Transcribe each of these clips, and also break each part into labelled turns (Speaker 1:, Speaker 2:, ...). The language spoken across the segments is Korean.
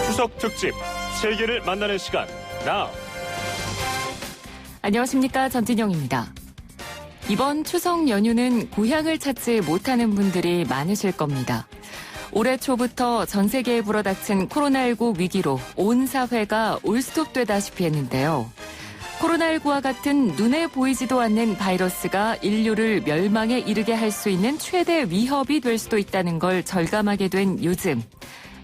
Speaker 1: 추석 특집 세계를 만나는 시간 NOW.
Speaker 2: 안녕하십니까, 전진영입니다. 이번 추석 연휴는 고향을 찾지 못하는 분들이 많으실 겁니다. 올해 초부터 전 세계에 불어닥친 코로나19 위기로 온 사회가 올스톱되다시피 했는데요. 코로나19와 같은 눈에 보이지도 않는 바이러스가 인류를 멸망에 이르게 할 수 있는 최대 위협이 될 수도 있다는 걸 절감하게 된 요즘,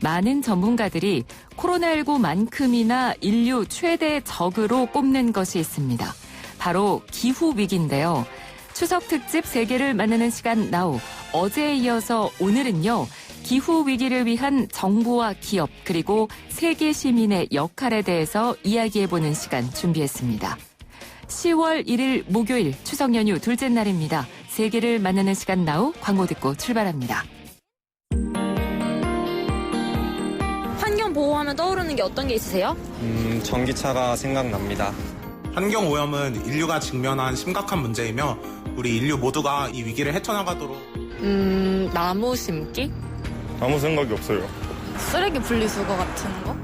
Speaker 2: 많은 전문가들이 코로나19만큼이나 인류 최대 적으로 꼽는 것이 있습니다. 바로 기후위기인데요. 추석 특집 세계를 만나는 시간 NOW. 어제에 이어서 오늘은요, 기후위기를 위한 정부와 기업 그리고 세계 시민의 역할에 대해서 이야기해보는 시간 준비했습니다. 10월 1일 목요일 추석 연휴 둘째 날입니다. 세계를 만나는 시간 NOW. 광고 듣고 출발합니다.
Speaker 3: 환경 보호하면 떠오르는 게 어떤 게 있으세요?
Speaker 4: 전기차가 생각납니다.
Speaker 5: 환경오염은 인류가 직면한 심각한 문제이며 우리 인류 모두가 이 위기를 헤쳐나가도록
Speaker 3: 나무 심기?
Speaker 4: 아무 생각이 없어요.
Speaker 3: 쓰레기 분리수거 같은 거?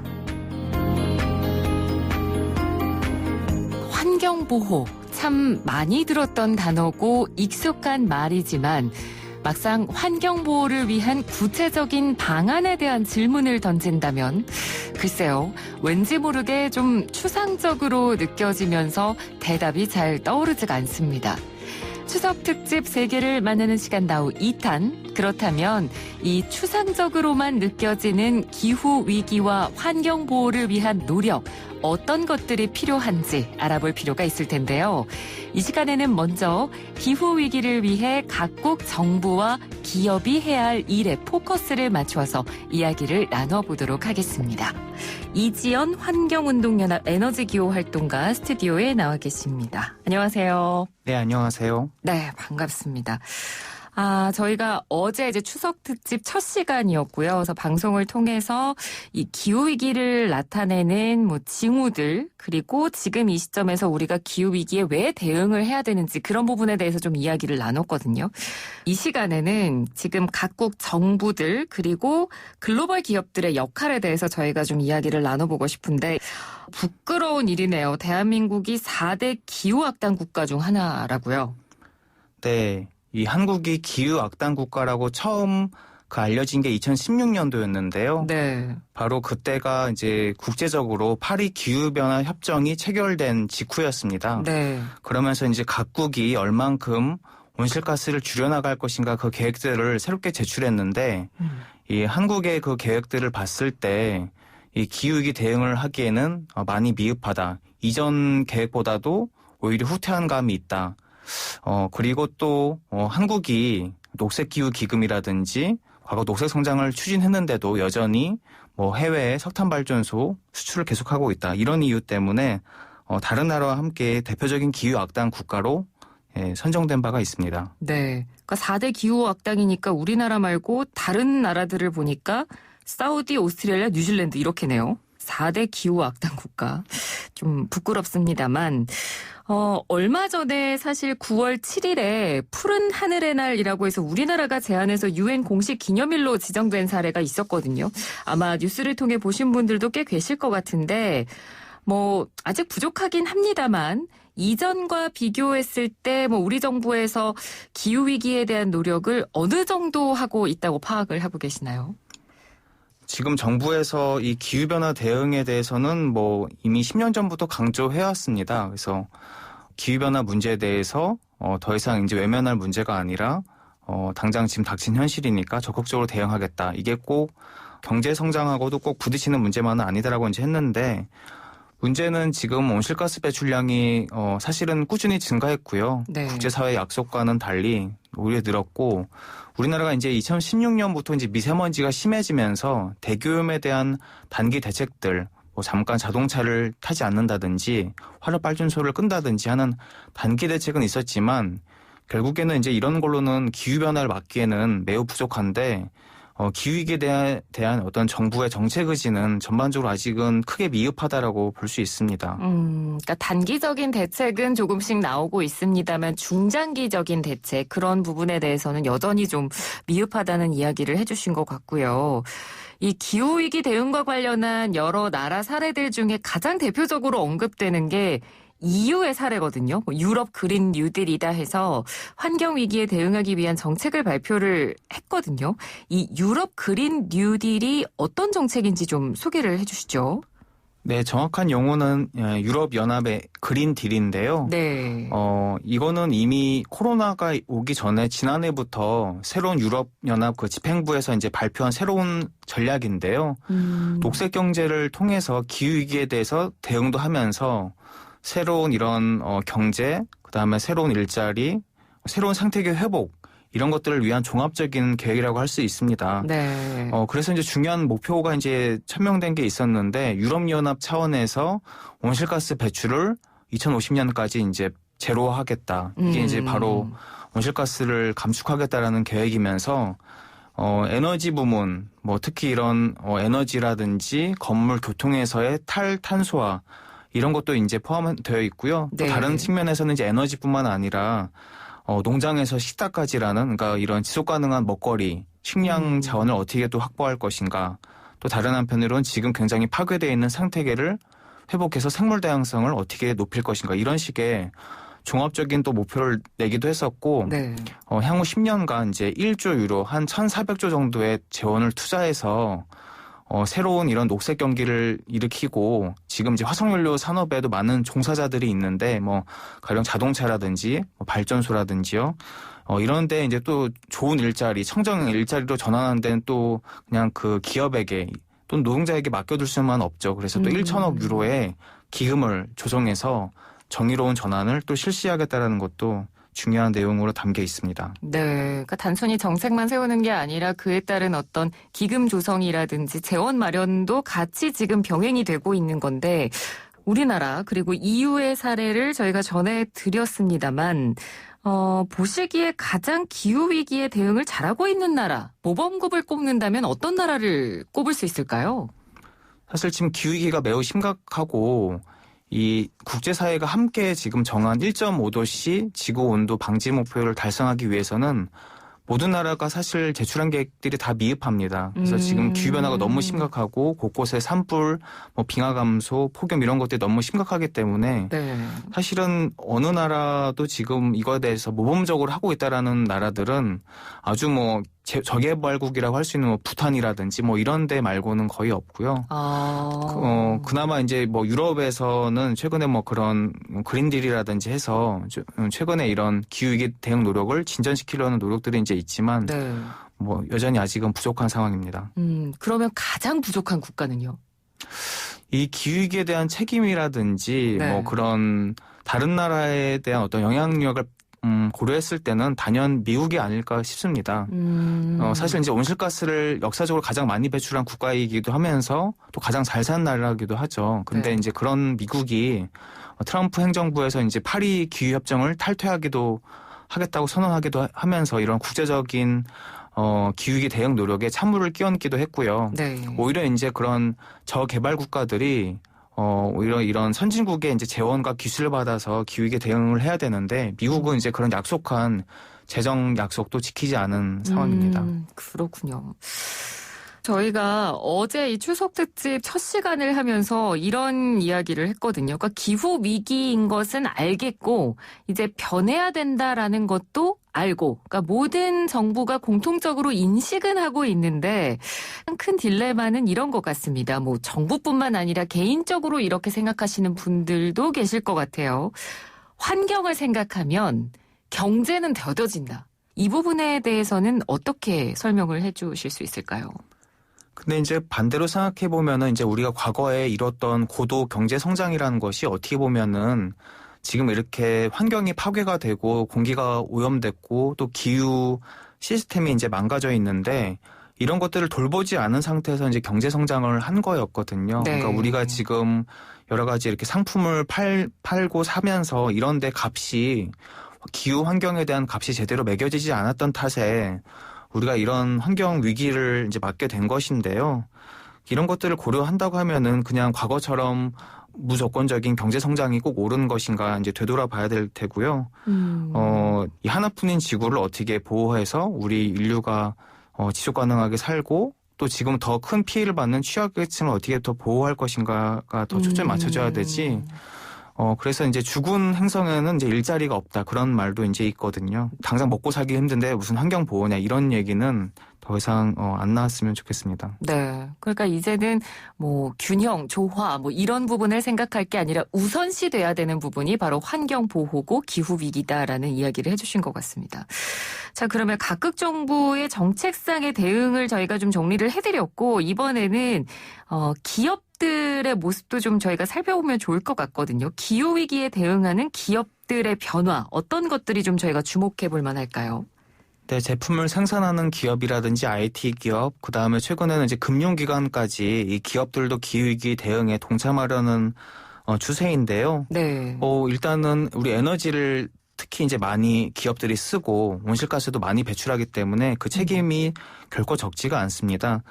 Speaker 2: 환경보호, 참 많이 들었던 단어고 익숙한 말이지만 막상 환경보호를 위한 구체적인 방안에 대한 질문을 던진다면 글쎄요, 왠지 모르게 좀 추상적으로 느껴지면서 대답이 잘 떠오르지가 않습니다. 추석 특집 세계를 만나는 시간 NOW 2탄. 그렇다면 이 추상적으로만 느껴지는 기후위기와 환경보호를 위한 노력, 어떤 것들이 필요한지 알아볼 필요가 있을 텐데요. 이 시간에는 먼저 기후위기를 위해 각국 정부와 기업이 해야 할 일에 포커스를 맞춰서 이야기를 나눠보도록 하겠습니다. 이지연 환경운동연합 에너지기후활동가 스튜디오에 나와 계십니다. 안녕하세요.
Speaker 6: 네, 안녕하세요.
Speaker 2: 네, 반갑습니다. 저희가 어제 이제 추석 특집 첫 시간이었고요. 그래서 방송을 통해서 이 기후위기를 나타내는 징후들, 그리고 지금 이 시점에서 우리가 기후위기에 왜 대응을 해야 되는지 그런 부분에 대해서 좀 이야기를 나눴거든요. 이 시간에는 지금 각국 정부들, 그리고 글로벌 기업들의 역할에 대해서 저희가 좀 이야기를 나눠보고 싶은데, 부끄러운 일이네요. 대한민국이 4대 기후악당 국가 중 하나라고요.
Speaker 6: 네. 이 한국이 기후악당 국가라고 처음 알려진 게 2016년도였는데요.
Speaker 2: 네.
Speaker 6: 바로 그때가 이제 국제적으로 파리 기후변화 협정이 체결된 직후였습니다.
Speaker 2: 네.
Speaker 6: 그러면서 이제 각국이 얼만큼 온실가스를 줄여나갈 것인가 그 계획들을 새롭게 제출했는데, 이 한국의 그 계획들을 봤을 때 이 기후위기 대응을 하기에는 많이 미흡하다. 이전 계획보다도 오히려 후퇴한 감이 있다. 그리고 또, 한국이 녹색기후기금이라든지 과거 녹색성장을 추진했는데도 여전히 해외에 석탄발전소 수출을 계속하고 있다. 이런 이유 때문에, 다른 나라와 함께 대표적인 기후악당 국가로 선정된 바가 있습니다.
Speaker 2: 네. 그러니까 4대 기후악당이니까 우리나라 말고 다른 나라들을 보니까 사우디, 오스트레일리아, 뉴질랜드 이렇게네요. 4대 기후악당 국가. 좀 부끄럽습니다만, 얼마 전에 사실 9월 7일에 푸른 하늘의 날이라고 해서 우리나라가 제안해서 UN 공식 기념일로 지정된 사례가 있었거든요. 아마 뉴스를 통해 보신 분들도 꽤 계실 것 같은데, 아직 부족하긴 합니다만, 이전과 비교했을 때 우리 정부에서 기후위기에 대한 노력을 어느 정도 하고 있다고 파악을 하고 계시나요?
Speaker 6: 지금 정부에서 이 기후변화 대응에 대해서는 이미 10년 전부터 강조해왔습니다. 그래서 기후변화 문제에 대해서 더 이상 이제 외면할 문제가 아니라 당장 지금 닥친 현실이니까 적극적으로 대응하겠다. 이게 꼭 경제 성장하고도 꼭 부딪히는 문제만은 아니다라고 이제 했는데, 문제는 지금 온실가스 배출량이 사실은 꾸준히 증가했고요.
Speaker 2: 네.
Speaker 6: 국제사회 약속과는 달리 오히려 늘었고, 우리나라가 이제 2016년부터 이제 미세먼지가 심해지면서 대기오염에 대한 단기 대책들, 잠깐 자동차를 타지 않는다든지 화력발전소를 끈다든지 하는 단기 대책은 있었지만, 결국에는 이제 이런 걸로는 기후변화를 막기에는 매우 부족한데, 기후위기에 대한 어떤 정부의 정책 의지는 전반적으로 아직은 크게 미흡하다라고 볼 수 있습니다.
Speaker 2: 그러니까 단기적인 대책은 조금씩 나오고 있습니다만 중장기적인 대책, 그런 부분에 대해서는 여전히 좀 미흡하다는 이야기를 해주신 것 같고요. 이 기후위기 대응과 관련한 여러 나라 사례들 중에 가장 대표적으로 언급되는 게 EU의 사례거든요. 유럽 그린 뉴딜이다 해서 환경위기에 대응하기 위한 정책을 발표를 했거든요. 이 유럽 그린 뉴딜이 어떤 정책인지 좀 소개를 해주시죠.
Speaker 6: 네, 정확한 용어는 유럽연합의 그린 딜인데요.
Speaker 2: 네.
Speaker 6: 이거는 이미 코로나가 오기 전에 지난해부터 새로운 유럽연합 그 집행부에서 이제 발표한 새로운 전략인데요. 녹색 경제를 통해서 기후위기에 대해서 대응도 하면서 새로운 이런 경제, 그다음에 새로운 일자리, 새로운 생태계 회복 이런 것들을 위한 종합적인 계획이라고 할 수 있습니다.
Speaker 2: 네.
Speaker 6: 그래서 이제 중요한 목표가 이제 천명된 게 있었는데 유럽연합 차원에서 온실가스 배출을 2050년까지 이제 제로화하겠다. 이게 이제 바로 온실가스를 감축하겠다라는 계획이면서 에너지 부문, 뭐 특히 이런 에너지라든지 건물 교통에서의 탈탄소화 이런 것도 이제 포함되어 있고요. 또
Speaker 2: 네.
Speaker 6: 다른 측면에서는 이제 에너지뿐만 아니라 농장에서 식탁까지라는 그러니까 이런 지속 가능한 먹거리, 식량 자원을 어떻게 또 확보할 것인가. 또 다른 한편으로는 지금 굉장히 파괴되어 있는 생태계를 회복해서 생물 다양성을 어떻게 높일 것인가. 이런 식의 종합적인 또 목표를 내기도 했었고
Speaker 2: 네.
Speaker 6: 향후 10년간 이제 1조 유로 한 1,400조 정도의 재원을 투자해서 새로운 이런 녹색 경기를 일으키고 지금 이제 화석연료 산업에도 많은 종사자들이 있는데 뭐 가령 자동차라든지 발전소라든지요. 이런데 이제 또 좋은 일자리, 청정 일자리로 전환하는 데는 또 그냥 그 기업에게 또는 노동자에게 맡겨둘 수만 없죠. 그래서 또 1천억 유로의 기금을 조성해서 정의로운 전환을 또 실시하겠다라는 것도 중요한 내용으로 담겨 있습니다.
Speaker 2: 네. 그러니까 단순히 정책만 세우는 게 아니라 그에 따른 어떤 기금 조성이라든지 재원 마련도 같이 지금 병행이 되고 있는 건데 우리나라 그리고 EU의 사례를 저희가 전해드렸습니다만 보시기에 가장 기후위기에 대응을 잘하고 있는 나라, 모범급을 꼽는다면 어떤 나라를 꼽을 수 있을까요?
Speaker 6: 사실 지금 기후위기가 매우 심각하고 이 국제사회가 함께 지금 정한 1.5도씨 지구온도 방지 목표를 달성하기 위해서는 모든 나라가 사실 제출한 계획들이 다 미흡합니다. 그래서 지금 기후변화가 너무 심각하고 곳곳에 산불, 빙하 감소, 폭염 이런 것들이 너무 심각하기 때문에
Speaker 2: 네.
Speaker 6: 사실은 어느 나라도 지금 이거에 대해서 모범적으로 하고 있다라는 나라들은 아주 저개발국이라고 할 수 있는 부탄이라든지 이런 데 말고는 거의 없고요. 그나마 이제 유럽에서는 최근에 그런 그린딜이라든지 해서 최근에 이런 기후위기 대응 노력을 진전시키려는 노력들이 이제 있지만
Speaker 2: 네.
Speaker 6: 여전히 아직은 부족한 상황입니다.
Speaker 2: 그러면 가장 부족한 국가는요?
Speaker 6: 이 기후위기에 대한 책임이라든지
Speaker 2: 네.
Speaker 6: 그런 다른 나라에 대한 어떤 영향력을 고려했을 때는 단연 미국이 아닐까 싶습니다. 사실 이제 온실가스를 역사적으로 가장 많이 배출한 국가이기도 하면서 또 가장 잘 사는 나라이기도 하죠. 근데
Speaker 2: 네.
Speaker 6: 이제 그런 미국이 트럼프 행정부에서 이제 파리 기후협정을 탈퇴하기도 하겠다고 선언하기도 하면서 이런 국제적인 기후위기 대응 노력에 찬물을 끼얹기도 했고요.
Speaker 2: 네.
Speaker 6: 오히려 이제 그런 저개발 국가들이 오히려 이런 선진국의 이제 재원과 기술을 받아서 기후위기 대응을 해야 되는데 미국은 이제 그런 약속한 재정 약속도 지키지 않은 상황입니다.
Speaker 2: 그렇군요. 저희가 어제 이 추석 특집 첫 시간을 하면서 이런 이야기를 했거든요. 그러니까 기후 위기인 것은 알겠고 이제 변해야 된다라는 것도 알고, 그러니까 모든 정부가 공통적으로 인식은 하고 있는데 큰 딜레마는 이런 것 같습니다. 정부뿐만 아니라 개인적으로 이렇게 생각하시는 분들도 계실 것 같아요. 환경을 생각하면 경제는 더뎌진다. 이 부분에 대해서는 어떻게 설명을 해주실 수 있을까요?
Speaker 6: 근데 이제 반대로 생각해 보면은 이제 우리가 과거에 이뤘던 고도 경제 성장이라는 것이 어떻게 보면은 지금 이렇게 환경이 파괴가 되고 공기가 오염됐고 또 기후 시스템이 이제 망가져 있는데 이런 것들을 돌보지 않은 상태에서 이제 경제 성장을 한 거였거든요.
Speaker 2: 네.
Speaker 6: 그러니까 우리가 지금 여러 가지 이렇게 상품을 팔고 사면서 이런 데 값이 기후 환경에 대한 값이 제대로 매겨지지 않았던 탓에 우리가 이런 환경 위기를 이제 맞게 된 것인데요. 이런 것들을 고려한다고 하면은 그냥 과거처럼 무조건적인 경제 성장이 꼭 옳은 것인가 이제 되돌아봐야 될 테고요. 이 하나뿐인 지구를 어떻게 보호해서 우리 인류가 지속 가능하게 살고 또 지금 더 큰 피해를 받는 취약계층을 어떻게 더 보호할 것인가가 더 초점이 맞춰져야 되지. 그래서 이제 죽은 행성에는 이제 일자리가 없다. 그런 말도 이제 있거든요. 당장 먹고 살기 힘든데 무슨 환경 보호냐 이런 얘기는 더 이상 안 나왔으면 좋겠습니다.
Speaker 2: 네. 그러니까 이제는 뭐 균형, 조화 뭐 이런 부분을 생각할 게 아니라 우선시 돼야 되는 부분이 바로 환경 보호고 기후 위기다라는 이야기를 해주신 것 같습니다. 자, 그러면 각국 정부의 정책상의 대응을 저희가 좀 정리를 해드렸고 이번에는 기업들의 모습도 좀 저희가 살펴보면 좋을 것 같거든요. 기후 위기에 대응하는 기업들의 변화 어떤 것들이 좀 저희가 주목해 볼 만할까요?
Speaker 6: 네, 제품을 생산하는 기업이라든지 IT 기업, 그 다음에 최근에는 이제 금융기관까지 이 기업들도 기후위기 대응에 동참하려는 추세인데요.
Speaker 2: 네.
Speaker 6: 일단은 우리 에너지를 특히 이제 많이 기업들이 쓰고 온실가스도 많이 배출하기 때문에 그 책임이 결코 적지가 않습니다.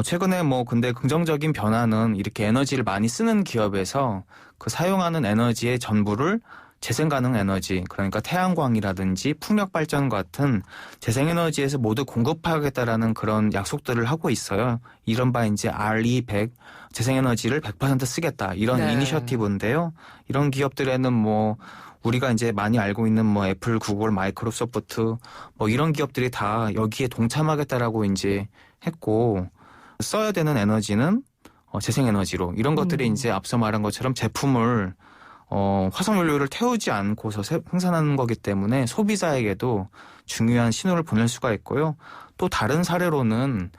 Speaker 6: 최근에 근데 긍정적인 변화는 이렇게 에너지를 많이 쓰는 기업에서 그 사용하는 에너지의 전부를 재생가능 에너지, 그러니까 태양광이라든지 풍력발전 같은 재생에너지에서 모두 공급하겠다라는 그런 약속들을 하고 있어요. 이른바 이제 RE100, 재생에너지를 100% 쓰겠다. 이런
Speaker 2: 네.
Speaker 6: 이니셔티브인데요. 이런 기업들에는 우리가 이제 많이 알고 있는 애플, 구글, 마이크로소프트, 이런 기업들이 다 여기에 동참하겠다라고 이제 했고, 써야 되는 에너지는 재생에너지로, 이런 것들이 이제 앞서 말한 것처럼 제품을 화석연료를 태우지 않고서 생산하는 거기 때문에 소비자에게도 중요한 신호를 보낼 수가 있고요. 또 다른 사례로는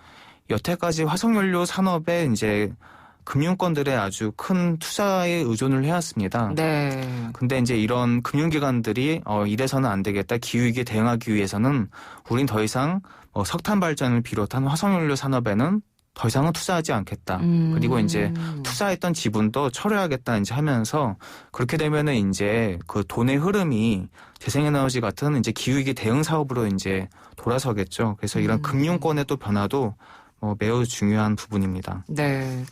Speaker 6: 여태까지 화석연료 산업에 이제 금융권들의 아주 큰 투자에 의존을 해왔습니다.
Speaker 2: 네.
Speaker 6: 근데 이제 이런 금융기관들이 이래서는 안 되겠다. 기후위기에 대응하기 위해서는 우린 더 이상 석탄 발전을 비롯한 화석연료 산업에는 더 이상은 투자하지 않겠다. 그리고 이제 투자했던 지분도 철회하겠다 이제 하면서 그렇게 되면은 이제 그 돈의 흐름이 재생에너지 같은 이제 기후위기 대응 사업으로 이제 돌아서겠죠. 그래서 이런 금융권의 또 변화도 매우 중요한 부분입니다.
Speaker 2: 네.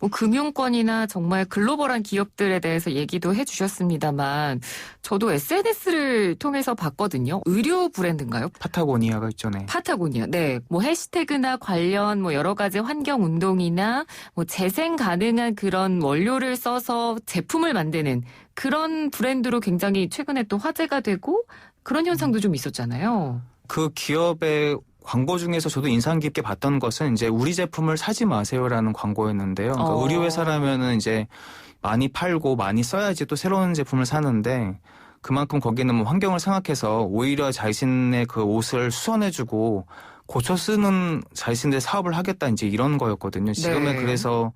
Speaker 2: 금융권이나 정말 글로벌한 기업들에 대해서 얘기도 해주셨습니다만 저도 SNS를 통해서 봤거든요. 의류 브랜드인가요?
Speaker 6: 파타고니아가 있죠. 네.
Speaker 2: 파타고니아. 네. 해시태그나 관련 여러 가지 환경 운동이나 재생 가능한 그런 원료를 써서 제품을 만드는 그런 브랜드로 굉장히 최근에 또 화제가 되고 그런 현상도 좀 있었잖아요.
Speaker 6: 그 기업의 광고 중에서 저도 인상 깊게 봤던 것은 이제 우리 제품을 사지 마세요라는 광고였는데요. 그러니까 의류회사라면은 이제 많이 팔고 많이 써야지 또 새로운 제품을 사는데 그만큼 거기는 환경을 생각해서 오히려 자신의 그 옷을 수선해주고 고쳐 쓰는 자신의 사업을 하겠다 이제 이런 거였거든요. 지금은
Speaker 2: 네.
Speaker 6: 그래서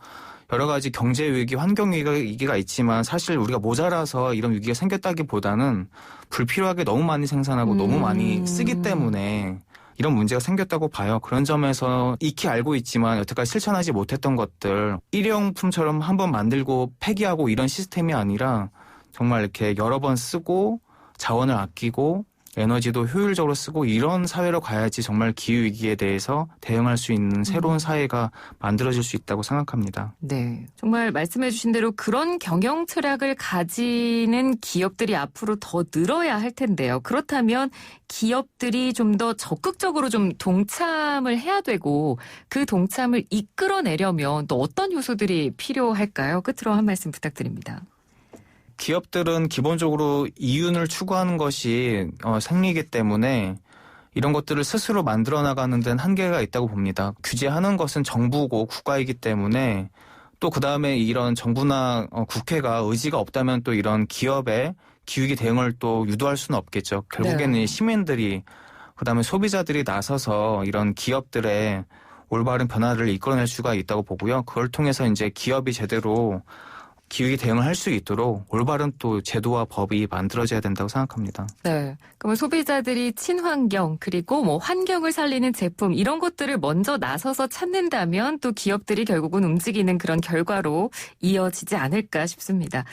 Speaker 6: 여러 가지 경제 위기, 환경 위기가 있지만 사실 우리가 모자라서 이런 위기가 생겼다기보다는 불필요하게 너무 많이 생산하고 너무 많이 쓰기 때문에 이런 문제가 생겼다고 봐요. 그런 점에서 익히 알고 있지만 여태까지 실천하지 못했던 것들 일회용품처럼 한번 만들고 폐기하고 이런 시스템이 아니라 정말 이렇게 여러 번 쓰고 자원을 아끼고 에너지도 효율적으로 쓰고 이런 사회로 가야지 정말 기후위기에 대해서 대응할 수 있는 새로운 사회가 만들어질 수 있다고 생각합니다.
Speaker 2: 네. 정말 말씀해 주신 대로 그런 경영 철학을 가지는 기업들이 앞으로 더 늘어야 할 텐데요. 그렇다면 기업들이 좀 더 적극적으로 좀 동참을 해야 되고 그 동참을 이끌어내려면 또 어떤 요소들이 필요할까요? 끝으로 한 말씀 부탁드립니다.
Speaker 6: 기업들은 기본적으로 이윤을 추구하는 것이 생리이기 때문에 이런 것들을 스스로 만들어 나가는 데는 한계가 있다고 봅니다. 규제하는 것은 정부고 국가이기 때문에 또 그다음에 이런 정부나 국회가 의지가 없다면 또 이런 기업의 기후위기 대응을 또 유도할 수는 없겠죠. 결국에는
Speaker 2: 네.
Speaker 6: 시민들이 그다음에 소비자들이 나서서 이런 기업들의 올바른 변화를 이끌어낼 수가 있다고 보고요. 그걸 통해서 이제 기업이 제대로 기후위기 대응을 할 수 있도록 올바른 또 제도와 법이 만들어져야 된다고 생각합니다.
Speaker 2: 네. 그러면 소비자들이 친환경 그리고 환경을 살리는 제품 이런 것들을 먼저 나서서 찾는다면 또 기업들이 결국은 움직이는 그런 결과로 이어지지 않을까 싶습니다.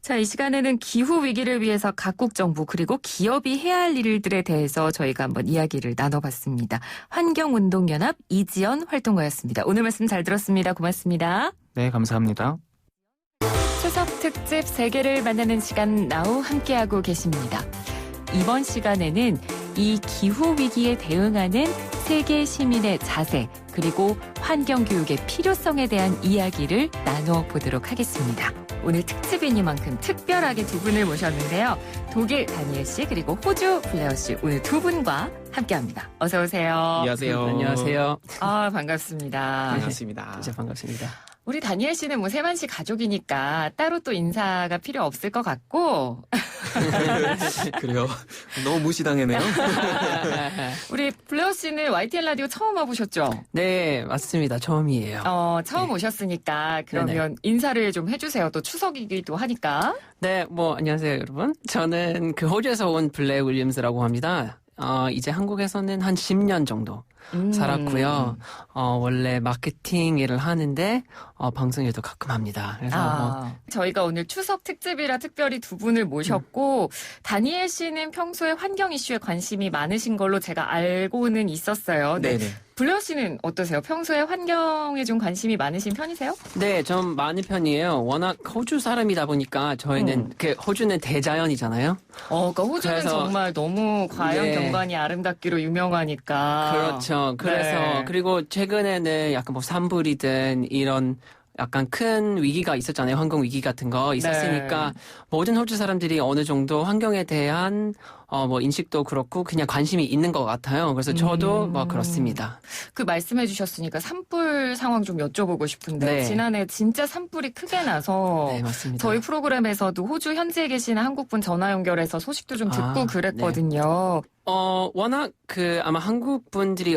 Speaker 2: 자, 이 시간에는 기후 위기를 위해서 각국 정부 그리고 기업이 해야 할 일들에 대해서 저희가 한번 이야기를 나눠봤습니다. 환경운동연합 이지연 활동가였습니다. 오늘 말씀 잘 들었습니다. 고맙습니다.
Speaker 6: 네, 감사합니다.
Speaker 2: 추석 특집 세계를 만나는 시간 나우 함께하고 계십니다. 이번 시간에는 이 기후 위기에 대응하는 세계 시민의 자세 그리고 환경 교육의 필요성에 대한 이야기를 나누어 보도록 하겠습니다. 오늘 특집이니만큼 특별하게 두 분을 모셨는데요. 독일 다니엘 씨 그리고 호주 블레어 씨 오늘 두 분과 함께합니다. 어서 오세요.
Speaker 7: 안녕하세요.
Speaker 8: 안녕하세요.
Speaker 2: 아 반갑습니다.
Speaker 7: 반갑습니다.
Speaker 8: 진짜 반갑습니다.
Speaker 2: 우리 다니엘 씨는 뭐 세만씨 가족이니까 따로 또 인사가 필요 없을 것 같고
Speaker 7: 그래요. 너무 무시당했네요.
Speaker 2: 우리 블레어 씨는 YTN 라디오 처음 와보셨죠?
Speaker 8: 네, 맞습니다. 처음이에요.
Speaker 2: 처음 오셨으니까 그러면 인사를 좀 해주세요. 또 추석이기도 하니까.
Speaker 8: 네, 안녕하세요, 여러분. 저는 호주에서 온 블레어 윌리엄스라고 합니다. 이제 한국에서는 한 10년 정도 살았고요. 원래 마케팅 일을 하는데, 방송 일도 가끔 합니다. 그래서
Speaker 2: 저희가 오늘 추석 특집이라 특별히 두 분을 모셨고, 다니엘 씨는 평소에 환경 이슈에 관심이 많으신 걸로 제가 알고는 있었어요. 네.
Speaker 7: 네네.
Speaker 2: 블레어 씨는 어떠세요? 평소에 환경에 좀 관심이 많으신 편이세요?
Speaker 8: 네, 좀 많은 편이에요. 워낙 호주 사람이다 보니까 저희는, 호주는 대자연이잖아요.
Speaker 2: 그러니까 호주는
Speaker 8: 그래서,
Speaker 2: 정말 너무 과연
Speaker 8: 네.
Speaker 2: 경관이 아름답기로 유명하니까.
Speaker 8: 그렇죠. 그래서,
Speaker 2: 네.
Speaker 8: 그리고 최근에는 약간 산불이든 이런 약간 큰 위기가 있었잖아요. 환경 위기 같은 거 있었으니까
Speaker 2: 네.
Speaker 8: 모든 호주 사람들이 어느 정도 환경에 대한 인식도 그렇고 그냥 관심이 있는 것 같아요. 그래서 저도 그렇습니다.
Speaker 2: 그 말씀해 주셨으니까 산불 상황 좀 여쭤보고 싶은데
Speaker 8: 네.
Speaker 2: 지난해 진짜 산불이 크게 나서
Speaker 8: 네, 맞습니다.
Speaker 2: 저희 프로그램에서도 호주 현지에 계시는 한국분 전화 연결해서 소식도 좀 듣고 그랬거든요.
Speaker 8: 워낙 아마 한국 분들이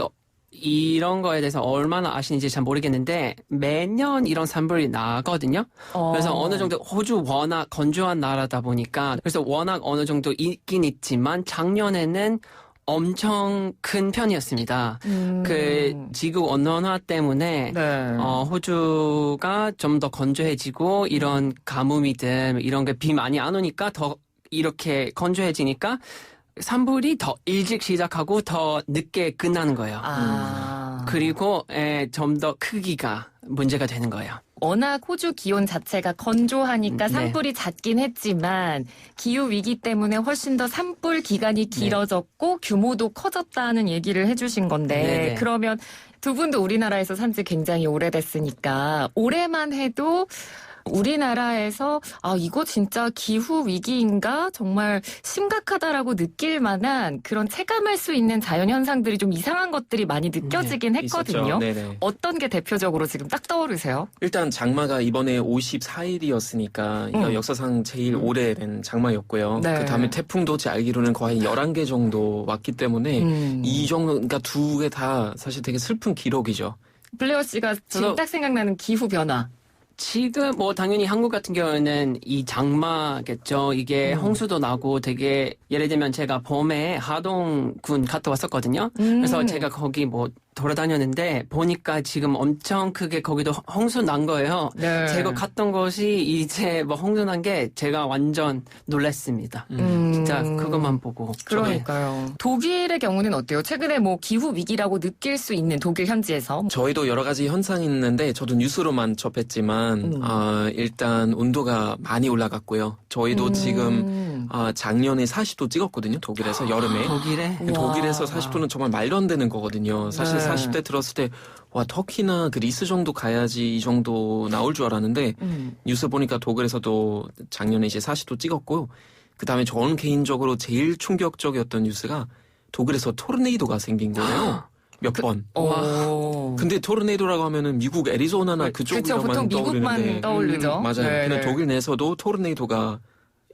Speaker 8: 이런 거에 대해서 얼마나 아시는지 잘 모르겠는데 매년 이런 산불이 나거든요. 그래서 어느 정도 호주 워낙 건조한 나라다 보니까 그래서 워낙 어느 정도 있긴 있지만 작년에는 엄청 큰 편이었습니다. 지구 온난화 때문에
Speaker 2: 네.
Speaker 8: 호주가 좀 더 건조해지고 이런 가뭄이든 이런 게 비 많이 안 오니까 더 이렇게 건조해지니까 산불이 더 일찍 시작하고 더 늦게 끝나는 거예요. 그리고 좀 더 크기가 문제가 되는 거예요.
Speaker 2: 워낙 호주 기온 자체가 건조하니까
Speaker 8: 네.
Speaker 2: 산불이 잦긴 했지만 기후 위기 때문에 훨씬 더 산불 기간이 길어졌고 규모도 커졌다는 얘기를 해주신 건데
Speaker 8: 네네.
Speaker 2: 그러면 두 분도 우리나라에서 산지 굉장히 오래됐으니까 올해만 해도 우리나라에서 이거 진짜 기후 위기인가 정말 심각하다라고 느낄 만한 그런 체감할 수 있는 자연 현상들이 좀 이상한 것들이 많이 느껴지긴 했거든요.
Speaker 7: 네네.
Speaker 2: 어떤 게 대표적으로 지금 딱 떠오르세요?
Speaker 7: 일단 장마가 이번에 54일이었으니까 이거 역사상 제일 오래된 장마였고요.
Speaker 2: 네.
Speaker 7: 그 다음에 태풍도 제 알기로는 거의 11개 정도 왔기 때문에 이 정도, 그러니까 두 개 다 사실 되게 슬픈 기록이죠.
Speaker 2: 블레어 씨가 지금 딱 생각나는 기후 변화.
Speaker 8: 지금 당연히 한국 같은 경우에는 이 장마겠죠. 이게 홍수도 나고 되게 예를 들면 제가 봄에 하동군 갔다 왔었거든요. 그래서 제가 거기 돌아다녔는데 보니까 지금 엄청 크게 거기도 홍수 난 거예요.
Speaker 2: 네.
Speaker 8: 제가 갔던 곳이 이제 홍수 난 게 제가 완전 놀랐습니다. 진짜 그것만 보고.
Speaker 2: 그러니까요. 독일의 경우는 어때요? 최근에 기후 위기라고 느낄 수 있는 독일 현지에서.
Speaker 7: 저희도 여러 가지 현상이 있는데 저도 뉴스로만 접했지만 일단 온도가 많이 올라갔고요. 저희도 지금 작년에 40도 찍었거든요. 독일에서 여름에.
Speaker 8: 독일에?
Speaker 7: 독일에서 40도는 정말 말도 안 되는 거거든요. 사실 40대 들었을 때 터키나 그리스 정도 가야지 이 정도 나올 줄 알았는데 뉴스 보니까 독일에서도 작년에 이제 40도 찍었고요. 그다음에 저는 개인적으로 제일 충격적이었던 뉴스가 독일에서 토르네이도가 생긴 거예요. 몇 번. 근데 토르네이도라고 하면은 미국 애리조나나
Speaker 2: 그쵸, 보통
Speaker 7: 그쪽으로만
Speaker 2: 미국만
Speaker 7: 떠오르는데
Speaker 2: 떠오르죠.
Speaker 7: 맞아요.
Speaker 2: 네,
Speaker 7: 근데 독일 내에서도 토르네이도가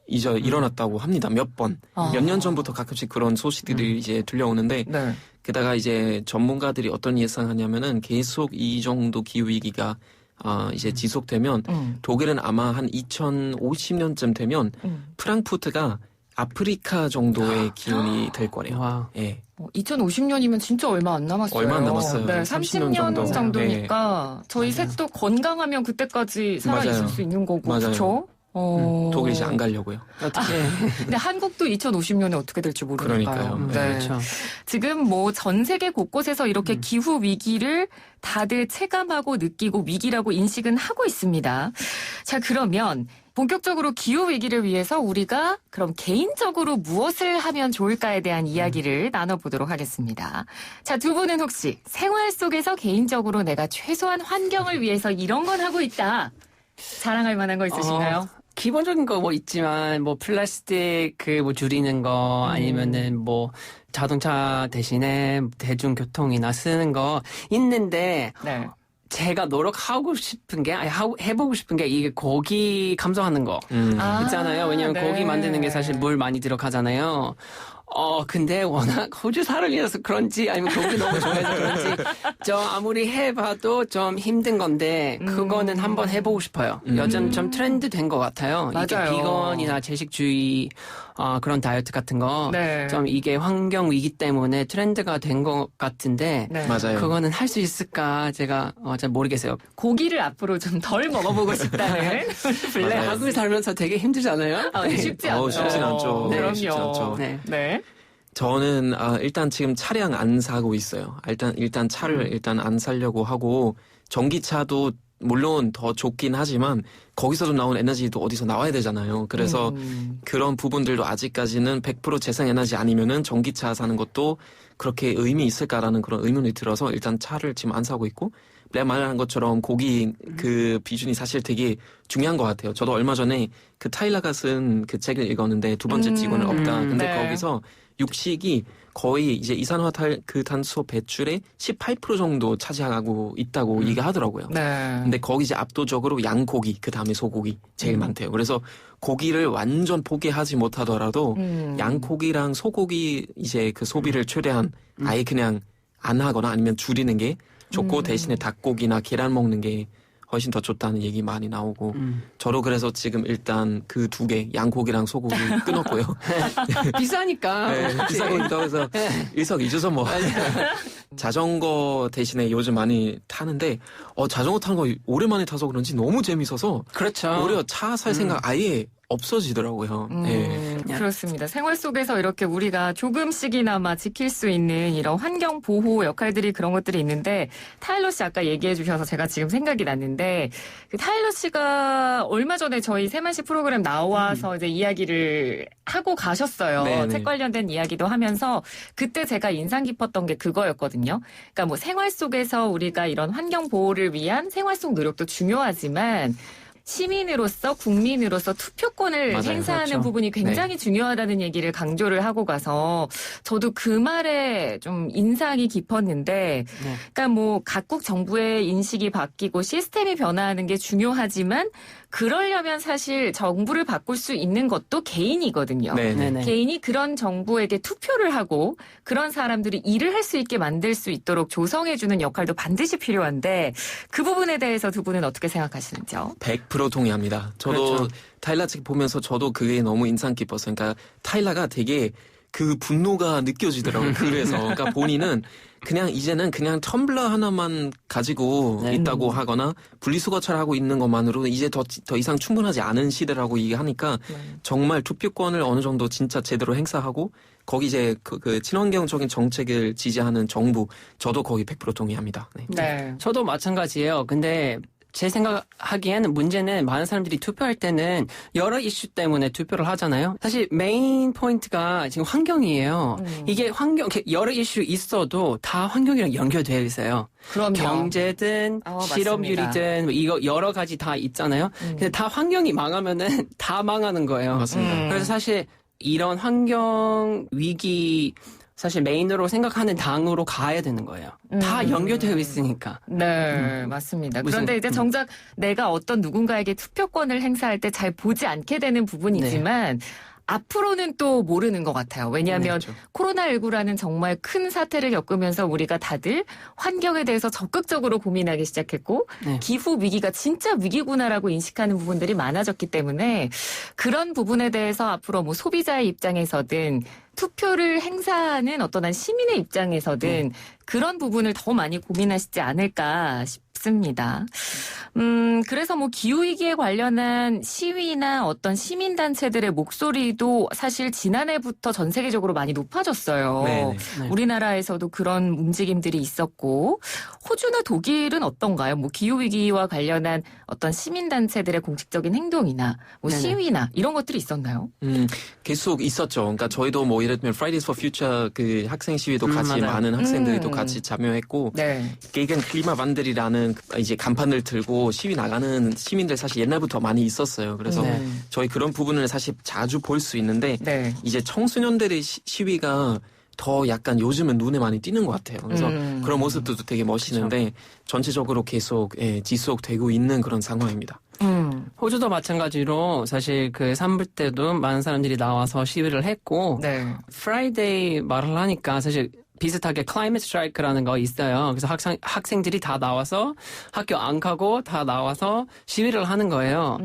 Speaker 7: 이제 일어났다고 합니다. 몇 번. 몇 년 전부터 가끔씩 그런 소식들이 이제 들려오는데
Speaker 2: 네.
Speaker 7: 게다가 이제 전문가들이 어떤 예상하냐면은 계속 이 정도 기후 위기가 이제 지속되면 독일은 아마 한 2050년쯤 되면 프랑크푸르트가 아프리카 정도의 기온이 될 거래요.
Speaker 8: 와.
Speaker 7: 예.
Speaker 2: 2050년이면 진짜 얼마 안 남았어요.
Speaker 7: 얼마 안 남았어요.
Speaker 2: 네,
Speaker 7: 30년
Speaker 2: 30년 정도니까 저희 셋도 건강하면 그때까지 살아있을
Speaker 7: 맞아요.
Speaker 2: 수 있는 거고
Speaker 7: 맞아요.
Speaker 2: 그렇죠?
Speaker 7: 독일 이제 안 가려고요.
Speaker 8: 어떻게?
Speaker 2: 근데 한국도 2050년에 어떻게 될지 모르니까요.
Speaker 7: 그러니까요.
Speaker 8: 그렇죠.
Speaker 2: 지금 뭐 전 세계 곳곳에서 이렇게 기후 위기를 다들 체감하고 느끼고 위기라고 인식은 하고 있습니다. 자, 그러면 본격적으로 기후 위기를 위해서 우리가 그럼 개인적으로 무엇을 하면 좋을까에 대한 이야기를 나눠보도록 하겠습니다. 자, 두 분은 혹시 생활 속에서 개인적으로 내가 최소한 환경을 위해서 이런 건 하고 있다. 자랑할 만한 거 있으신가요?
Speaker 8: 기본적인 거 뭐 있지만 뭐 플라스틱 뭐 줄이는 거 아니면은 뭐 자동차 대신에 대중교통이나 쓰는 거 있는데
Speaker 2: 네.
Speaker 8: 제가 노력하고 싶은 게 해보고 싶은 게 이게 고기 감소하는 거 있잖아요. 왜냐면
Speaker 2: 네.
Speaker 8: 고기 만드는 게 사실 물 많이 들어가잖아요. 근데 워낙 호주 살이라서 그런지 아니면 고기 너무 좋아해서 그런지 좀 아무리 해봐도 좀 힘든 건데 그거는 한번 해보고 싶어요. 요즘 좀 트렌드 된 것 같아요. 이게
Speaker 2: 맞아요.
Speaker 8: 비건이나 제식주의 그런 다이어트 같은 거
Speaker 2: 네.
Speaker 8: 좀 이게 환경 위기 때문에 트렌드가 된 것 같은데
Speaker 2: 네.
Speaker 7: 맞아요.
Speaker 8: 그거는 할 수 있을까 제가 잘 모르겠어요.
Speaker 2: 고기를 앞으로 좀 덜 먹어보고 싶다는
Speaker 8: 원래 한국에 살면서 되게 힘들잖아요.
Speaker 2: 쉽지 않죠.
Speaker 7: 쉽진 않죠.
Speaker 8: 네,
Speaker 2: 그럼요.
Speaker 7: 쉽지 않죠.
Speaker 8: 네.
Speaker 2: 네.
Speaker 7: 저는 일단 지금 차량 안 사고 있어요. 일단 차를 일단 안 사려고 하고 전기차도 물론 더 좋긴 하지만 거기서도 나온 에너지도 어디서 나와야 되잖아요. 그래서 그런 부분들도 아직까지는 100% 재생에너지 아니면은 전기차 사는 것도 그렇게 의미 있을까라는 그런 의문이 들어서 일단 차를 지금 안 사고 있고, 내가 말한 것처럼 고기 그 비준이 사실 되게 중요한 것 같아요. 저도 얼마 전에 그 타일러가 쓴 그 책을 읽었는데 두 번째 지구는 없다. 근데
Speaker 2: 네.
Speaker 7: 거기서 육식이 거의 이제 이산화탄소 배출의 18% 정도 차지하고 있다고 얘기하더라고요.
Speaker 2: 네.
Speaker 7: 근데 거기 이제 압도적으로 양고기, 그 다음에 소고기 제일 많대요. 그래서 고기를 완전 포기하지 못하더라도 양고기랑 소고기 이제 그 소비를 최대한 아예 그냥 안 하거나 아니면 줄이는 게 좋고 대신에 닭고기나 계란 먹는 게 훨씬 더 좋다는 얘기 많이 나오고 저도 그래서 지금 일단 그 두 개 양고기랑 소고기 끊었고요.
Speaker 8: 비싸니까.
Speaker 7: 네, 비싸고 있다고 해서 일석이조죠 뭐. 자전거 대신에 요즘 많이 타는데 자전거 타는 거 오랜만에 타서 그런지 너무 재밌어서
Speaker 8: 그렇죠.
Speaker 7: 오히려 차 살 생각 아예 없어지더라고요. 네.
Speaker 2: 그렇습니다. 생활 속에서 이렇게 우리가 조금씩이나마 지킬 수 있는 이런 환경 보호 역할들이 그런 것들이 있는데, 타일러 씨 아까 얘기해 주셔서 제가 지금 생각이 났는데, 그 타일러 씨가 얼마 전에 저희 세만시 프로그램 나와서 이제 이야기를 하고 가셨어요.
Speaker 7: 네네.
Speaker 2: 책 관련된 이야기도 하면서 그때 제가 인상 깊었던 게 그거였거든요. 그러니까 뭐 생활 속에서 우리가 이런 환경 보호를 위한 생활 속 노력도 중요하지만 시민으로서 국민으로서 투표권을
Speaker 7: 맞아요.
Speaker 2: 행사하는
Speaker 8: 그렇죠.
Speaker 2: 부분이 굉장히 중요하다는 얘기를 강조를 하고 가서 저도 그 말에 좀 인상이 깊었는데, 그러니까 뭐 각국 정부의 인식이 바뀌고 시스템이 변화하는 게 중요하지만 그러려면 사실 정부를 바꿀 수 있는 것도 개인이거든요.
Speaker 8: 네네.
Speaker 2: 개인이 그런 정부에게 투표를 하고 그런 사람들이 일을 할 수 있게 만들 수 있도록 조성해주는 역할도 반드시 필요한데, 그 부분에 대해서 두 분은 어떻게 생각하시는지요?
Speaker 7: 100% 동의합니다. 저도
Speaker 8: 그렇죠.
Speaker 7: 타일라 책 보면서 저도 그게 너무 인상 깊었어요. 그러니까 타일라가 되게 그 분노가 느껴지더라고요. 그래서 그러니까 본인은 그냥 이제는 그냥 텀블러 하나만 가지고 있다고 하거나 분리수거차를 하고 있는 것만으로 이제 더 이상 충분하지 않은 시대라고 얘기하니까 정말 투표권을 어느 정도 진짜 제대로 행사하고 거기 이제 그 친환경적인 정책을 지지하는 정부, 저도 거기 100% 동의합니다. 네.
Speaker 2: 네.
Speaker 8: 저도 마찬가지예요. 근데 제 생각하기에는 문제는 많은 사람들이 투표할 때는 여러 이슈 때문에 투표를 하잖아요. 사실 메인 포인트가 지금 환경이에요. 이게 여러 이슈 있어도 다 환경이랑 연결되어 있어요.
Speaker 2: 그럼요.
Speaker 8: 경제든 실업률이든 이거 여러 가지 다 있잖아요. 근데 다 환경이 망하면은 다 망하는 거예요.
Speaker 7: 맞습니다.
Speaker 8: 그래서 사실 이런 환경 위기 사실 메인으로 생각하는 당으로 가야 되는 거예요. 다 연결되어 있으니까.
Speaker 2: 네, 맞습니다. 그런데 이제 정작 내가 어떤 누군가에게 투표권을 행사할 때 잘 보지 않게 되는 부분이지만 앞으로는 또 모르는 것 같아요. 왜냐하면
Speaker 7: 그렇죠.
Speaker 2: 코로나19라는 정말 큰 사태를 겪으면서 우리가 다들 환경에 대해서 적극적으로 고민하기 시작했고 기후 위기가 진짜 위기구나라고 인식하는 부분들이 많아졌기 때문에 그런 부분에 대해서 앞으로 뭐 소비자의 입장에서든 투표를 행사하는 어떤 한 시민의 입장에서든 그런 부분을 더 많이 고민하시지 않을까 싶습니다. 그래서 뭐 기후위기에 관련한 시위나 어떤 시민단체들의 목소리도 사실 지난해부터 전 세계적으로 많이 높아졌어요.
Speaker 7: 네네.
Speaker 8: 네.
Speaker 2: 우리나라에서도 그런 움직임들이 있었고, 호주나 독일은 어떤가요? 뭐 기후위기와 관련한 어떤 시민단체들의 공식적인 행동이나 뭐
Speaker 8: 네네.
Speaker 2: 시위나 이런 것들이 있었나요?
Speaker 7: 계속 있었죠. 그러니까 저희도 뭐 예를 들면 Fridays for Future 그 학생 시위도 같이
Speaker 8: 맞아요.
Speaker 7: 많은 학생들이 또 같이 참여했고
Speaker 2: 네.
Speaker 7: 게겐 클리마 반들이라는 이제 간판을 들고 시위 나가는 시민들 사실 옛날부터 많이 있었어요. 그래서
Speaker 8: 네.
Speaker 7: 저희 그런 부분을 사실 자주 볼 수 있는데
Speaker 2: 네.
Speaker 7: 이제 청소년들의 시위가 더 약간 요즘은 눈에 많이 띄는 것 같아요. 그래서 그런 모습도 되게 멋있는데 전체적으로 계속 지속되고 있는 그런 상황입니다.
Speaker 8: 호주도 마찬가지로 사실 그 산불 때도 많은 사람들이 나와서 시위를 했고
Speaker 2: 네.
Speaker 8: 프라이데이 말을 하니까 사실 비슷하게 클라이밋 스트라이크라는 거 있어요. 그래서 학생들이 다 나와서 학교 안 가고 다 나와서 시위를 하는 거예요.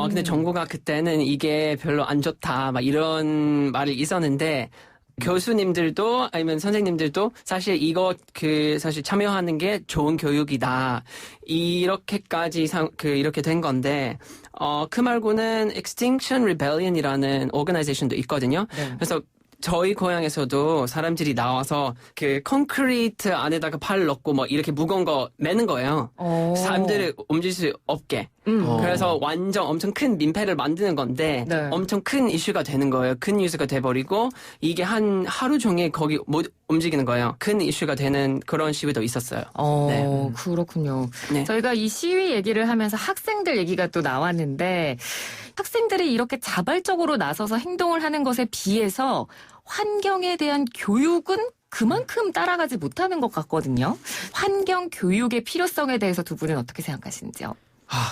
Speaker 8: 근데 정부가 그때는 이게 별로 안 좋다 막 이런 말이 있었는데 교수님들도 아니면 선생님들도 사실 이거 사실 참여하는 게 좋은 교육이다. 이렇게까지 이렇게 된 건데 그 말고는 Extinction Rebellion이라는 오거나이제이션도 있거든요.
Speaker 2: 네.
Speaker 8: 그래서 저희 고향에서도 사람들이 나와서 그 콘크리트 안에다가 팔 넣고 뭐 이렇게 무거운 거 매는 거예요. 사람들을 움직일 수 없게. 그래서 완전 엄청 큰 민폐를 만드는 건데
Speaker 2: 네.
Speaker 8: 엄청 큰 이슈가 되는 거예요. 큰 이슈가 돼버리고 이게 한 하루 종일 거기 못 움직이는 거예요. 큰 이슈가 되는 그런 시위도 있었어요. 네.
Speaker 2: 그렇군요.
Speaker 8: 네.
Speaker 2: 저희가 이 시위 얘기를 하면서 학생들 얘기가 또 나왔는데 학생들이 이렇게 자발적으로 나서서 행동을 하는 것에 비해서 환경에 대한 교육은 그만큼 따라가지 못하는 것 같거든요. 환경 교육의 필요성에 대해서 두 분은 어떻게 생각하시는지요?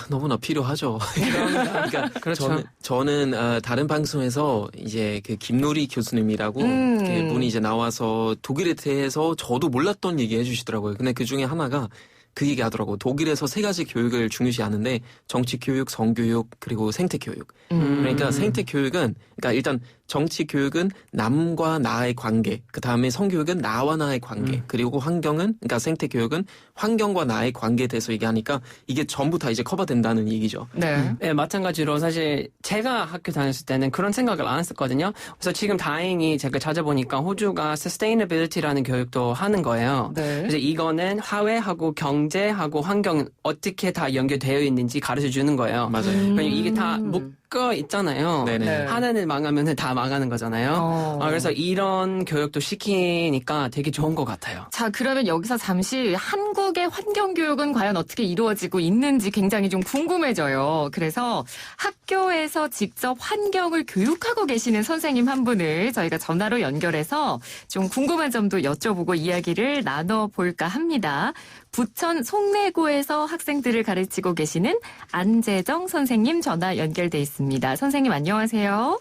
Speaker 7: 너무나 필요하죠. 그러니까
Speaker 8: 그렇죠.
Speaker 7: 저는 다른 방송에서 이제 그 김누리 교수님이라고 그 분이 이제 나와서 독일에 대해서 저도 몰랐던 얘기 해주시더라고요. 근데 그 중에 하나가 그 얘기 하더라고. 독일에서 3가지 교육을 중요시하는데 정치 교육, 성교육, 그리고 생태 교육. 그러니까 생태 교육은 그러니까 일단 정치 교육은 남과 나의 관계, 그 다음에 성교육은 나와 나의 관계, 그리고 환경은 그러니까 생태 교육은 환경과 나의 관계에 대해서 얘기하니까 이게 전부 다 이제 커버된다는 얘기죠.
Speaker 2: 네.
Speaker 8: 네, 마찬가지로 사실 제가 학교 다녔을 때는 그런 생각을 안 했었거든요. 그래서 지금 다행히 제가 찾아보니까 호주가 sustainability라는 교육도 하는 거예요.
Speaker 2: 네.
Speaker 8: 그래서 이거는 사회하고 경제하고 환경 어떻게 다 연결되어 있는지 가르쳐 주는 거예요.
Speaker 7: 맞아요.
Speaker 8: 왜냐면 이게 다 묶어 있잖아요.
Speaker 7: 네네.
Speaker 2: 네.
Speaker 8: 하나는 망하면 다 망하는 거잖아요. 그래서 이런 교육도 시키니까 되게 좋은 것 같아요.
Speaker 2: 자, 그러면 여기서 잠시 한국의 환경교육은 과연 어떻게 이루어지고 있는지 굉장히 좀 궁금해져요. 그래서 학교에서 직접 환경을 교육하고 계시는 선생님 한 분을 저희가 전화로 연결해서 좀 궁금한 점도 여쭤보고 이야기를 나눠볼까 합니다. 부천 송내구에서 학생들을 가르치고 계시는 안재정 선생님 전화 연결돼 있습니다. 선생님 안녕하세요.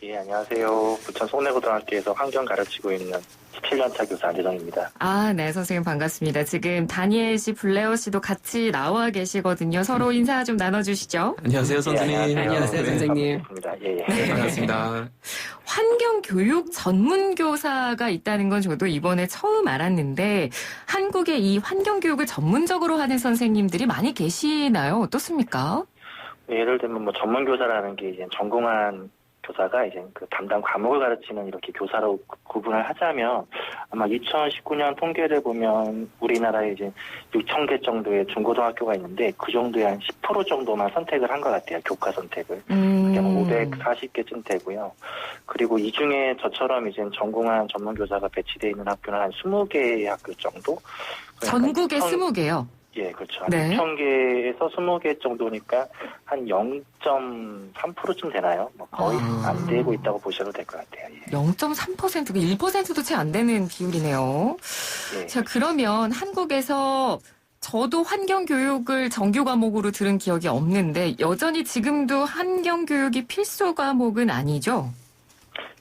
Speaker 9: 예, 안녕하세요. 부천 송내고등학교에서 환경 가르치고 있는 17년차 교사 안재정입니다.
Speaker 2: 네, 선생님 반갑습니다. 지금 다니엘 씨, 블레어 씨도 같이 나와 계시거든요. 서로 인사 좀 나눠주시죠.
Speaker 7: 안녕하세요, 선생님.
Speaker 8: 안녕하세요, 선생님.
Speaker 9: 반갑습니다. 예, 예.
Speaker 7: 네, 반갑습니다.
Speaker 2: 환경교육 전문교사가 있다는 건 저도 이번에 처음 알았는데 한국에 이 환경교육을 전문적으로 하는 선생님들이 많이 계시나요? 어떻습니까?
Speaker 9: 예를 들면 뭐 전문교사라는 게 이제 전공한 교사가 이제 그 담당 과목을 가르치는 이렇게 교사로 구분을 하자면 아마 2019년 통계를 보면 우리나라에 이제 6,000개 정도의 중고등학교가 있는데 그 정도의 한 10% 정도만 선택을 한 것 같아요. 교과 선택을. 그게 540개쯤 되고요. 그리고 이 중에 저처럼 이제 전공한 전문교사가 배치되어 있는 학교는 한 20개의 학교 정도.
Speaker 2: 전국에 20개요?
Speaker 9: 예, 그렇죠.
Speaker 2: 네.
Speaker 9: 6,000개에서 20개 정도니까 한 0.3%쯤 되나요? 뭐 거의 안 되고 있다고 보셔도 될 것 같아요. 예.
Speaker 2: 0.3%, 1%도 채 안 되는 비율이네요.
Speaker 9: 예.
Speaker 2: 자, 그러면 한국에서 저도 환경교육을 정규 과목으로 들은 기억이 없는데 여전히 지금도 환경교육이 필수 과목은 아니죠?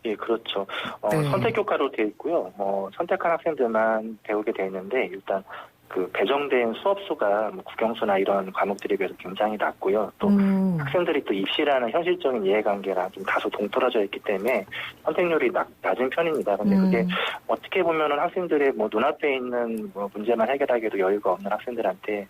Speaker 9: 예, 그렇죠.
Speaker 2: 네.
Speaker 9: 선택교과로 되어 있고요. 선택한 학생들만 배우게 되어 있는데 일단 그 배정된 수업 수가 뭐 국영수나 이런 과목들에 비해서 굉장히 낮고요. 또 학생들이 또 입시라는 현실적인 이해관계랑 좀 다소 동떨어져 있기 때문에 선택률이 낮은 편입니다. 근데 그게 어떻게 보면은 학생들의 뭐 눈앞에 있는 뭐 문제만 해결하기에도 여유가 없는 학생들한테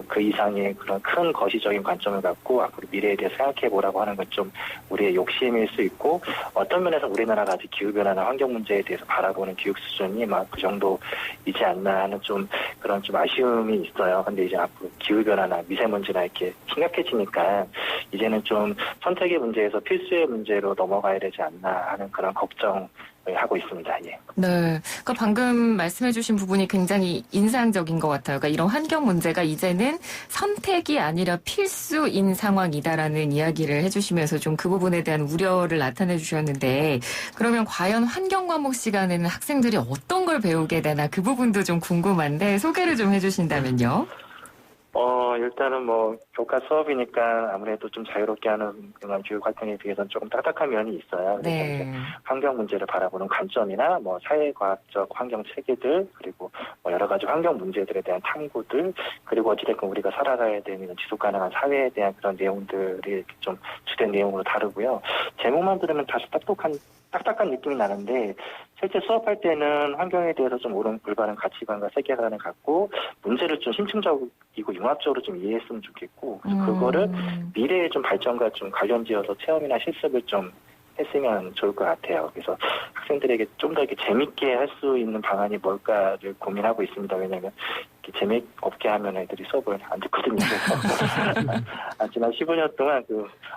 Speaker 9: 그 이상의 그런 큰 거시적인 관점을 갖고 앞으로 미래에 대해 생각해 보라고 하는 건 좀 우리의 욕심일 수 있고, 어떤 면에서 우리나라가 아직 기후변화나 환경 문제에 대해서 바라보는 교육 수준이 막 그 정도이지 않나 하는 좀 그런 좀 아쉬움이 있어요. 근데 이제 앞으로 기후변화나 미세먼지나 이렇게 심각해지니까 이제는 좀 선택의 문제에서 필수의 문제로 넘어가야 되지 않나 하는 그런 걱정을 하고 있습니다. 예.
Speaker 2: 네. 그러니까 방금 말씀해주신 부분이 굉장히 인상적인 것 같아요. 그러니까 이런 환경 문제가 이제는 선택이 아니라 필수인 상황이다라는 이야기를 해주시면서 좀 그 부분에 대한 우려를 나타내 주셨는데, 그러면 과연 환경 과목 시간에는 학생들이 어떤 걸 배우게 되나 그 부분도 좀 궁금한데 소개를 좀 해주신다면요.
Speaker 9: 일단은 뭐 교과 수업이니까 아무래도 좀 자유롭게 하는 그런 교육 활동에 비해서는 조금 딱딱한 면이 있어요. 그래서
Speaker 2: 네.
Speaker 9: 이제 환경 문제를 바라보는 관점이나 뭐 사회과학적 환경 체계들, 그리고 뭐 여러 가지 환경 문제들에 대한 탐구들, 그리고 어찌됐건 우리가 살아가야 되는 지속 가능한 사회에 대한 그런 내용들이 이렇게 좀 주된 내용으로 다루고요. 제목만 들으면 다소 딱딱한 느낌이 나는데, 실제 수업할 때는 환경에 대해서 좀 옳은 올바른 가치관과 세계관을 갖고 문제를 좀 심층적이고 융합적으로 좀 이해했으면 좋겠고, 그래서 그거를 미래의 좀 발전과 좀 관련지어서 체험이나 실습을 좀 했으면 좋을 것 같아요. 그래서 학생들에게 좀 더 이렇게 재밌게 할 수 있는 방안이 뭘까를 고민하고 있습니다. 왜냐하면 이렇게 재미없게 하면 애들이 수업을 안 듣거든요. 그래서 지난 15년 동안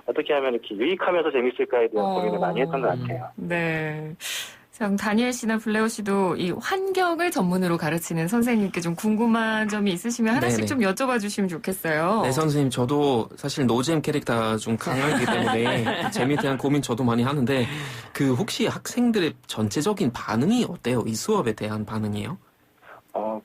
Speaker 9: 어떻게 하면 이렇게 유익하면서 재밌을까에 대한 고민을 많이 했던 것 같아요.
Speaker 2: 네. 참 다니엘 씨나 블레오 씨도 이 환경을 전문으로 가르치는 선생님께 좀 궁금한 점이 있으시면 하나씩
Speaker 7: 네네.
Speaker 2: 좀 여쭤봐 주시면 좋겠어요.
Speaker 7: 네, 선생님, 저도 사실 노잼 캐릭터가 좀 강하기 때문에 재미에 대한 고민 저도 많이 하는데, 혹시 학생들의 전체적인 반응이 어때요? 이 수업에 대한 반응이요?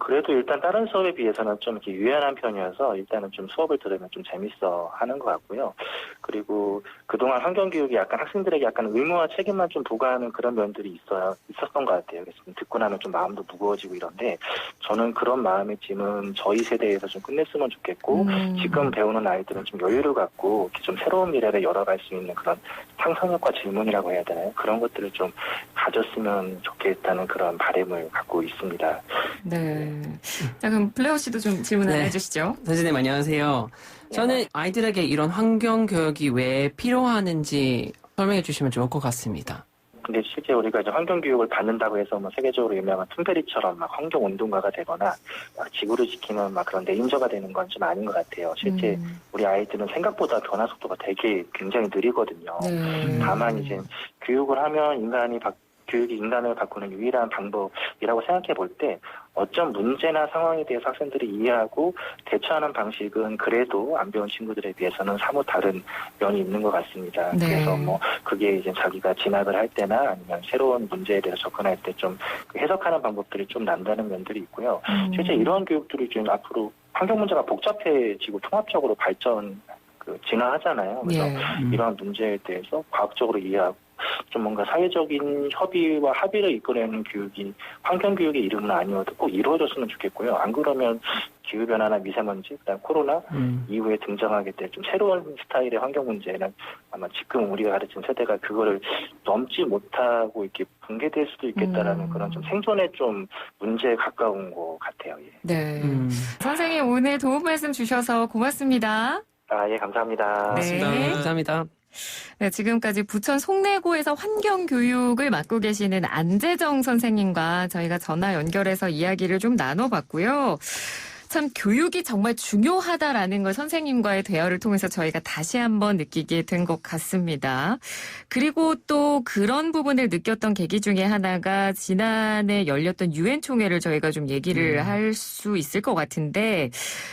Speaker 9: 그래도 일단 다른 수업에 비해서는 좀 이렇게 유연한 편이어서 일단은 좀 수업을 들으면 좀 재밌어 하는 것 같고요. 그리고 그동안 환경교육이 약간 학생들에게 약간 의무와 책임만 좀 부과하는 그런 면들이 있었던 것 같아요. 그래서 듣고 나면 좀 마음도 무거워지고 이런데, 저는 그런 마음의 짐은 저희 세대에서 좀 끝냈으면 좋겠고, 지금 배우는 아이들은 좀 여유를 갖고 이렇게 좀 새로운 미래를 열어갈 수 있는 그런 상상력과 질문이라고 해야 되나요? 그런 것들을 좀 가졌으면 좋겠다는 그런 바람을 갖고 있습니다.
Speaker 2: 네. 자, 그럼 블레오 씨도 좀 질문 하나
Speaker 8: 네.
Speaker 2: 해주시죠.
Speaker 8: 선생님 안녕하세요. 저는 아이들에게 이런 환경 교육이 왜 필요하는지 설명해 주시면 좋을 것 같습니다.
Speaker 9: 근데 실제 우리가 이제 환경교육을 받는다고 해서 뭐 세계적으로 유명한 툰베리처럼 막 환경운동가가 되거나 막 지구를 지키는 막 그런 레인저가 되는 건 좀 아닌 것 같아요. 실제 우리 아이들은 생각보다 변화 속도가 되게 굉장히 느리거든요.
Speaker 2: 네.
Speaker 9: 다만 이제 교육을 하면 교육이 인간을 바꾸는 유일한 방법이라고 생각해 볼 때, 어떤 문제나 상황에 대해서 학생들이 이해하고 대처하는 방식은 그래도 안 배운 친구들에 비해서는 사뭇 다른 면이 있는 것 같습니다.
Speaker 2: 네.
Speaker 9: 그래서 뭐 그게 이제 자기가 진학을 할 때나 아니면 새로운 문제에 대해서 접근할 때 좀 해석하는 방법들이 좀 난다는 면들이 있고요. 실제 이러한 교육들이 지금 앞으로 환경 문제가 복잡해지고 통합적으로 진화하잖아요. 그래서 이러한 문제에 대해서 과학적으로 이해하고 좀 뭔가 사회적인 협의와 합의를 이끌어내는 교육이 환경교육의 이름은 아니어도 꼭 이루어졌으면 좋겠고요. 안 그러면 기후변화나 미세먼지, 그다음 코로나 이후에 등장하게 될 좀 새로운 스타일의 환경 문제는 아마 지금 우리가 가르친 세대가 그거를 넘지 못하고 이렇게 붕괴될 수도 있겠다라는 그런 좀 생존에 좀 문제에 가까운 것 같아요. 예.
Speaker 2: 네. 선생님 오늘 도움 말씀 주셔서 고맙습니다.
Speaker 9: 예, 감사합니다.
Speaker 2: 네.
Speaker 8: 감사합니다.
Speaker 2: 네, 지금까지 부천 송내고에서 환경교육을 맡고 계시는 안재정 선생님과 저희가 전화 연결해서 이야기를 좀 나눠봤고요. 참 교육이 정말 중요하다라는 걸 선생님과의 대화를 통해서 저희가 다시 한번 느끼게 된 것 같습니다. 그리고 또 그런 부분을 느꼈던 계기 중에 하나가 지난해 열렸던 유엔 총회를 저희가 좀 얘기를 할 수 있을 것 같은데,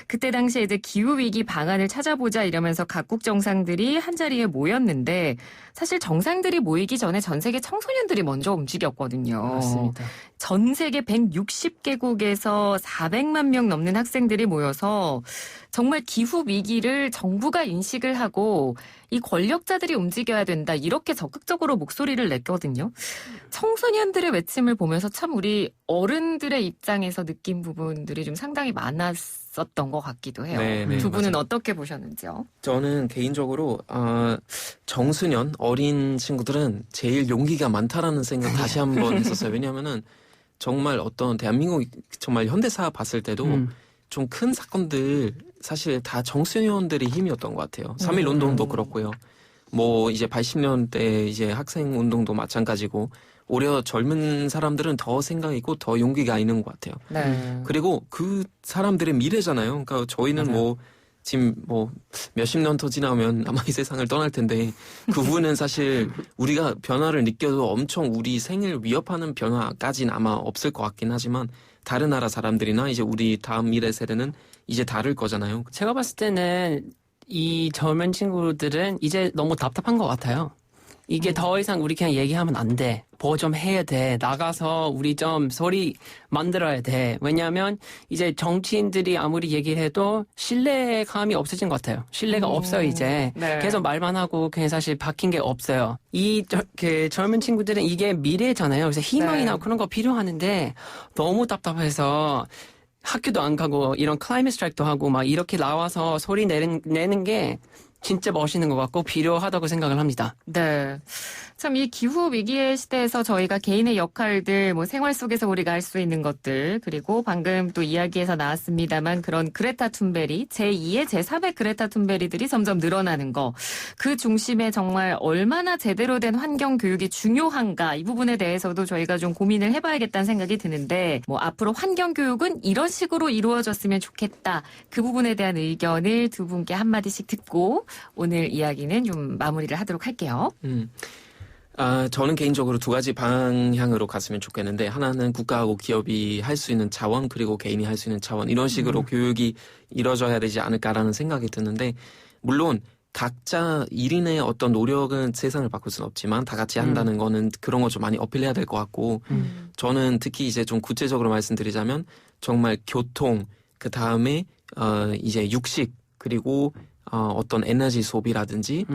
Speaker 2: 그때 당시에 이제 기후위기 방안을 찾아보자 이러면서 각국 정상들이 한자리에 모였는데, 사실 정상들이 모이기 전에 전 세계 청소년들이 먼저 움직였거든요.
Speaker 8: 맞습니다.
Speaker 2: 전 세계 160개국에서 400만 명 넘는 학생들이 모여서 정말 기후 위기를 정부가 인식을 하고 이 권력자들이 움직여야 된다 이렇게 적극적으로 목소리를 냈거든요. 청소년들의 외침을 보면서 참 우리 어른들의 입장에서 느낀 부분들이 좀 상당히 많았었던 것 같기도 해요.
Speaker 7: 네,
Speaker 2: 두 분은
Speaker 7: 맞아요.
Speaker 2: 어떻게 보셨는지요?
Speaker 7: 저는 개인적으로 청소년 어린 친구들은 제일 용기가 많다라는 생각 다시 한번 했었어요. 왜냐하면은 정말 어떤 대한민국 정말 현대사 봤을 때도 좀 큰 사건들 사실 다 청소년들의 힘이었던 것 같아요. 3.1 운동도 그렇고요. 뭐 이제 80년대 이제 학생 운동도 마찬가지고 오히려 젊은 사람들은 더 생각 있고 더 용기가 있는 것 같아요.
Speaker 2: 네.
Speaker 7: 그리고 그 사람들의 미래잖아요. 그러니까 저희는
Speaker 2: 맞아요.
Speaker 7: 뭐 지금 뭐 몇십 년 더 지나면 아마 이 세상을 떠날 텐데 그 후는 사실 우리가 변화를 느껴도 엄청 우리 생을 위협하는 변화까지는 아마 없을 것 같긴 하지만 다른 나라 사람들이나 이제 우리 다음 미래 세대는 이제 다를 거잖아요.
Speaker 8: 제가 봤을 때는 이 젊은 친구들은 이제 너무 답답한 것 같아요. 이게 더 이상 우리 그냥 얘기하면 안 돼. 뭐 좀 해야 돼. 나가서 우리 좀 소리 만들어야 돼. 왜냐하면 이제 정치인들이 아무리 얘기를 해도 신뢰감이 없어진 것 같아요. 신뢰가 없어요, 이제.
Speaker 2: 네.
Speaker 8: 계속 말만 하고 그냥 사실 바뀐 게 없어요. 그 젊은 친구들은 이게 미래잖아요. 그래서 희망이나
Speaker 2: 네.
Speaker 8: 그런 거 필요하는데 너무 답답해서 학교도 안 가고 이런 클라이밋 스트라이크도 하고 막 이렇게 나와서 소리 내는 게 진짜 멋있는 것 같고 필요하다고 생각을 합니다.
Speaker 2: 네. 참 이 기후 위기의 시대에서 저희가 개인의 역할들, 뭐 생활 속에서 우리가 할 수 있는 것들, 그리고 방금 또 이야기에서 나왔습니다만 그런 그레타 툰베리, 제2의 제3의 그레타 툰베리들이 점점 늘어나는 거. 그 중심에 정말 얼마나 제대로 된 환경 교육이 중요한가 이 부분에 대해서도 저희가 좀 고민을 해봐야겠다는 생각이 드는데 뭐 앞으로 환경 교육은 이런 식으로 이루어졌으면 좋겠다. 그 부분에 대한 의견을 두 분께 한마디씩 듣고 오늘 이야기는 좀 마무리를 하도록 할게요.
Speaker 7: 저는 개인적으로 두 가지 방향으로 갔으면 좋겠는데 하나는 국가하고 기업이 할 수 있는 차원 그리고 개인이 할 수 있는 차원 이런 식으로 교육이 이루어져야 되지 않을까라는 생각이 드는데 물론 각자 1인의 어떤 노력은 세상을 바꿀 수는 없지만 다 같이 한다는 거는 그런 거 좀 많이 어필해야 될 것 같고 저는 특히 이제 좀 구체적으로 말씀드리자면 정말 교통 그 다음에 이제 육식 그리고 어떤 에너지 소비라든지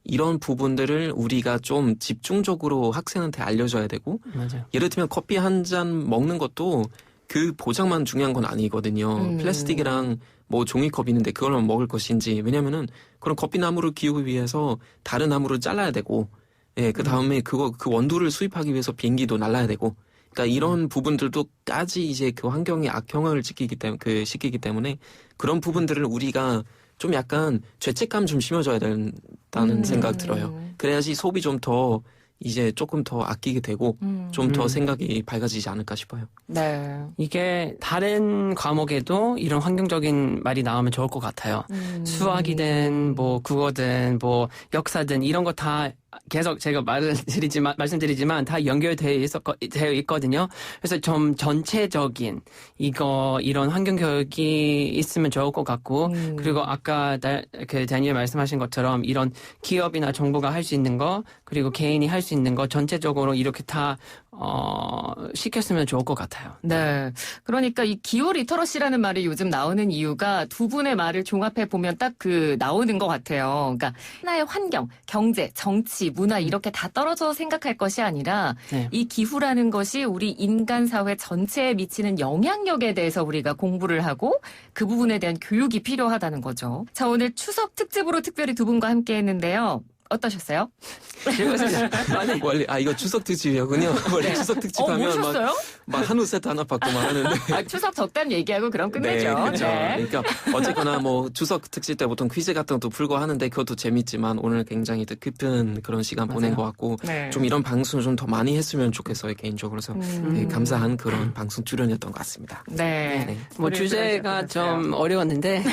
Speaker 7: 이런 부분들을 우리가 좀 집중적으로 학생한테 알려줘야 되고
Speaker 8: 맞아요.
Speaker 7: 예를 들면 커피 한 잔 먹는 것도 그 보장만 중요한 건 아니거든요. 플라스틱이랑 뭐 종이컵 있는데 그걸만 먹을 것인지 왜냐면은 그런 커피 나무를 키우기 위해서 다른 나무를 잘라야 되고 예, 그 다음에 그 원두를 수입하기 위해서 비행기도 날라야 되고 그러니까 이런 부분들도까지 이제 그 환경에 악영향을 시키기 때문에 그런 부분들을 우리가 좀 약간 죄책감 좀 심어줘야 된다는 생각 들어요. 그래야지 소비 좀 더 이제 조금 더 아끼게 되고 좀 더 생각이 밝아지지 않을까 싶어요.
Speaker 2: 네.
Speaker 8: 이게 다른 과목에도 이런 환경적인 말이 나오면 좋을 것 같아요. 수학이든 뭐 국어든 뭐 역사든 이런 거 다 계속 제가 말씀드리지만 다 연결되어 있거든요. 그래서 좀 전체적인 이런 환경 교육이 있으면 좋을 것 같고 그리고 아까 그 다니엘 말씀하신 것처럼 이런 기업이나 정부가 할 수 있는 거 그리고 개인이 할 수 있는 거 전체적으로 이렇게 다 시켰으면 좋을 것 같아요.
Speaker 2: 네. 그러니까 이 기후 리터러시라는 말이 요즘 나오는 이유가 두 분의 말을 종합해 보면 딱 나오는 것 같아요. 그러니까 하나의 환경, 경제, 정치, 문화 이렇게 다 떨어져 생각할 것이 아니라
Speaker 8: 네.
Speaker 2: 이 기후라는 것이 우리 인간 사회 전체에 미치는 영향력에 대해서 우리가 공부를 하고 그 부분에 대한 교육이 필요하다는 거죠. 자, 오늘 추석 특집으로 특별히 두 분과 함께 했는데요. 어떠셨어요?
Speaker 7: 원래 이거 추석 특집이었군요. 원래 추석 특집하면
Speaker 2: 모르셨어요?
Speaker 7: 막 한우 세트 하나 받고 막 하는데
Speaker 2: 추석 덕담 얘기하고 그럼 끝내죠.
Speaker 7: 네, 그렇죠.
Speaker 2: 네.
Speaker 7: 그러니까 어쨌거나 뭐 추석 특집 때 보통 퀴즈 같은 것도 풀고 하는데 그것도 재밌지만 오늘 굉장히 뜻깊은 그런 시간 보낸 것 같고
Speaker 2: 네.
Speaker 7: 좀 이런 방송을 좀 더 많이 했으면 좋겠어요 개인적으로서 네, 감사한 그런 방송 출연이었던 것 같습니다.
Speaker 2: 네.
Speaker 7: 네.
Speaker 8: 뭐
Speaker 2: 우리
Speaker 8: 주제가
Speaker 2: 그러셨어요.
Speaker 8: 좀 어려웠는데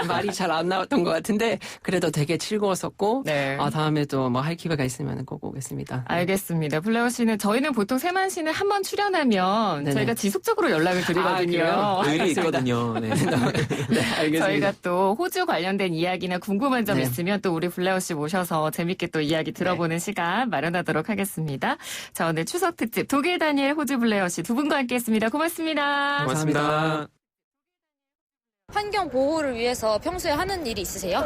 Speaker 8: 말이 잘 안 나왔던 것 같은데 그래도 되게 즐거웠었고
Speaker 2: 네.
Speaker 8: 다음에도 뭐 할 기회가 있으면 꼭 오겠습니다.
Speaker 2: 알겠습니다. 플레어 씨는 저희는 보통 세만 씨는 한 번 출연하면
Speaker 8: 네네.
Speaker 2: 저희가 지속적으로 연락을 드리거든요.
Speaker 8: 그래요?
Speaker 7: 의리 있거든요. 네.
Speaker 8: 네, 알겠습니다.
Speaker 2: 저희가 또 호주 관련된 이야기나 궁금한 점
Speaker 8: 네.
Speaker 2: 있으면 또 우리 블레어 씨 모셔서 재밌게 또 이야기 들어보는 시간 마련하도록 하겠습니다. 자, 오늘 추석 특집 독일 다니엘 호주 블레어 씨 두 분과 함께했습니다. 고맙습니다.
Speaker 7: 고맙습니다.
Speaker 3: 환경 보호를 위해서 평소에 하는 일이 있으세요?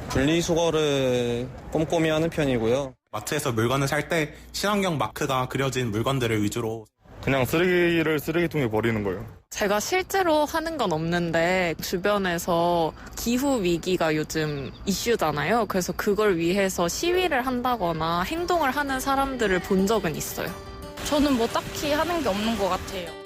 Speaker 4: 분리수거를 꼼꼼히 하는 편이고요.
Speaker 5: 마트에서 물건을 살 때 친환경 마크가 그려진 물건들을 위주로
Speaker 4: 그냥 쓰레기를 쓰레기통에 버리는 거예요.
Speaker 10: 제가 실제로 하는 건 없는데 주변에서 기후 위기가 요즘 이슈잖아요. 그래서 그걸 위해서 시위를 한다거나 행동을 하는 사람들을 본 적은 있어요.
Speaker 3: 저는 뭐 딱히 하는 게 없는 것 같아요.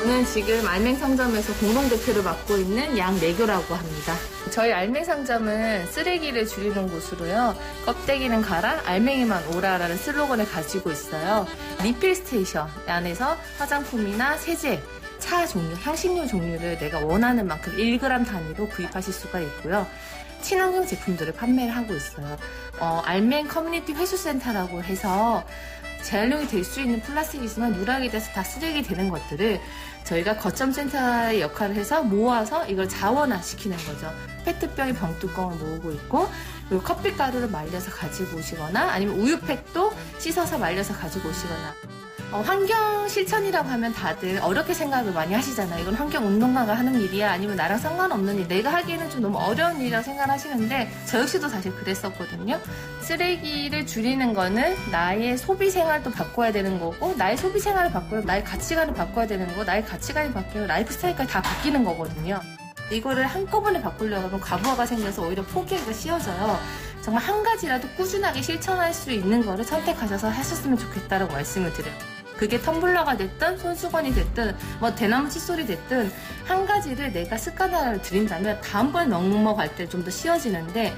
Speaker 11: 저는 지금 알맹상점에서 공동대표를 맡고 있는 양내교라고 합니다. 저희 알맹상점은 쓰레기를 줄이는 곳으로요. 껍데기는 가라, 알맹이만 오라라는 슬로건을 가지고 있어요. 리필 스테이션 안에서 화장품이나 세제, 차 종류, 향신료 종류를 내가 원하는 만큼 1g 단위로 구입하실 수가 있고요. 친환경 제품들을 판매를 하고 있어요. 알맹 커뮤니티 회수센터라고 해서 재활용이 될 수 있는 플라스틱이 있으면 누락이 돼서 다 쓰레기 되는 것들을 저희가 거점센터의 역할을 해서 모아서 이걸 자원화시키는 거죠. 페트병의 병뚜껑을 모으고 있고, 그리고 커피가루를 말려서 가지고 오시거나 아니면 우유팩도 씻어서 말려서 가지고 오시거나. 환경 실천이라고 하면 다들 어렵게 생각을 많이 하시잖아요. 이건 환경운동가가 하는 일이야, 아니면 나랑 상관없는 일, 내가 하기에는 좀 너무 어려운 일이라고 생각을 하시는데 저 역시도 사실 그랬었거든요. 쓰레기를 줄이는 거는 나의 소비 생활도 바꿔야 되는 거고, 나의 소비 생활을 바꾸면 나의 가치관을 바꿔야 되는 거고, 나의 가치관이 바뀌면 라이프 스타일까지 다 바뀌는 거거든요. 이거를 한꺼번에 바꾸려고 하면 과부하가 생겨서 오히려 포기하기가 쉬워져요. 정말 한 가지라도 꾸준하게 실천할 수 있는 거를 선택하셔서 하셨으면 좋겠다라고 말씀을 드려요. 그게 텀블러가 됐든 손수건이 됐든 뭐 대나무 칫솔이 됐든 한 가지를 내가 습관화를 들인다면 다음번에 넘어갈 때 좀 더 쉬워지는데,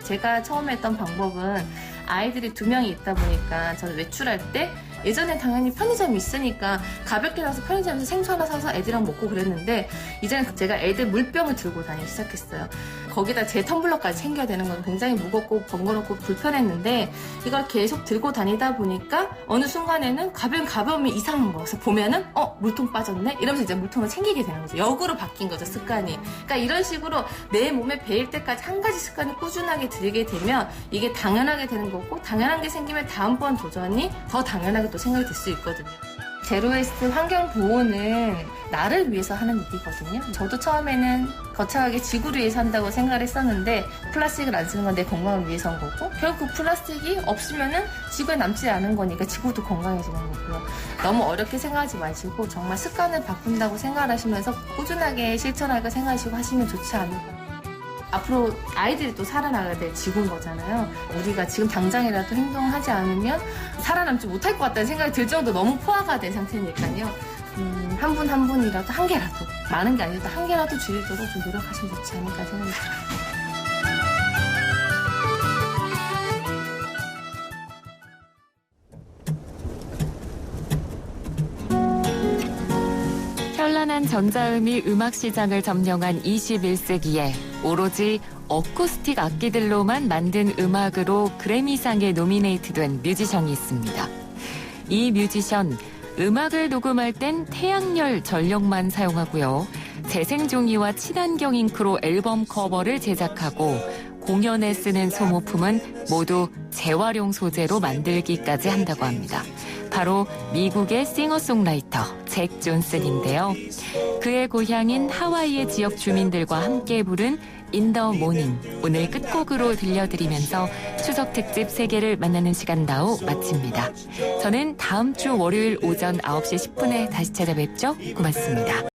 Speaker 11: 제가 처음에 했던 방법은 아이들이 2명이 있다 보니까 저는 외출할 때 예전에 당연히 편의점이 있으니까 가볍게 나서 편의점에서 생수 하나 사서 애들이랑 먹고 그랬는데, 이제는 제가 애들 물병을 들고 다니기 시작했어요. 거기다 제 텀블러까지 챙겨야 되는 건 굉장히 무겁고 번거롭고 불편했는데, 이걸 계속 들고 다니다 보니까 어느 순간에는 가벼우면 이상한 거. 그래서 보면은 물통 빠졌네? 이러면서 이제 물통을 챙기게 되는 거죠. 역으로 바뀐 거죠, 습관이. 그러니까 이런 식으로 내 몸에 배일 때까지 한 가지 습관을 꾸준하게 들이게 되면 이게 당연하게 되는 거고, 당연한 게 생기면 다음번 도전이 더 당연하게 또 생각이 들 수 있거든요. 제로웨이스트 환경보호는 나를 위해서 하는 일이거든요. 저도 처음에는 거창하게 지구를 위해서 한다고 생각을 했었는데, 플라스틱을 안 쓰는 건 내 건강을 위해서인 거고, 결국 그 플라스틱이 없으면은 지구에 남지 않은 거니까 지구도 건강해지는 거고요. 너무 어렵게 생각하지 마시고 정말 습관을 바꾼다고 생각하시면서 꾸준하게 실천하고 생각하시고 하시면 좋지 않을까. 앞으로 아이들이 또 살아나가야 될 지구인 거잖아요. 우리가 지금 당장이라도 행동하지 않으면 살아남지 못할 것 같다는 생각이 들 정도 너무 포화가 된 상태니까요. 한 분 한 분이라도 한 개라도, 많은 게 아니라도 한 개라도 줄이도록 좀 노력하시면 좋지 않을까 생각이
Speaker 2: 듭니다. 현란한 전자음이 음악 시장을 점령한 21세기에 오로지 어쿠스틱 악기들로만 만든 음악으로 그래미상에 노미네이트된 뮤지션이 있습니다. 이 뮤지션, 음악을 녹음할 땐 태양열 전력만 사용하고요. 재생종이와 친환경 잉크로 앨범 커버를 제작하고 공연에 쓰는 소모품은 모두 재활용 소재로 만들기까지 한다고 합니다. 바로 미국의 싱어송라이터 잭 존슨인데요. 그의 고향인 하와이의 지역 주민들과 함께 부른 In the Morning, 오늘 끝곡으로 들려드리면서 추석 특집 세계를 만나는 시간 나우 마칩니다. 저는 다음 주 월요일 오전 9시 10분에 다시 찾아뵙죠. 고맙습니다.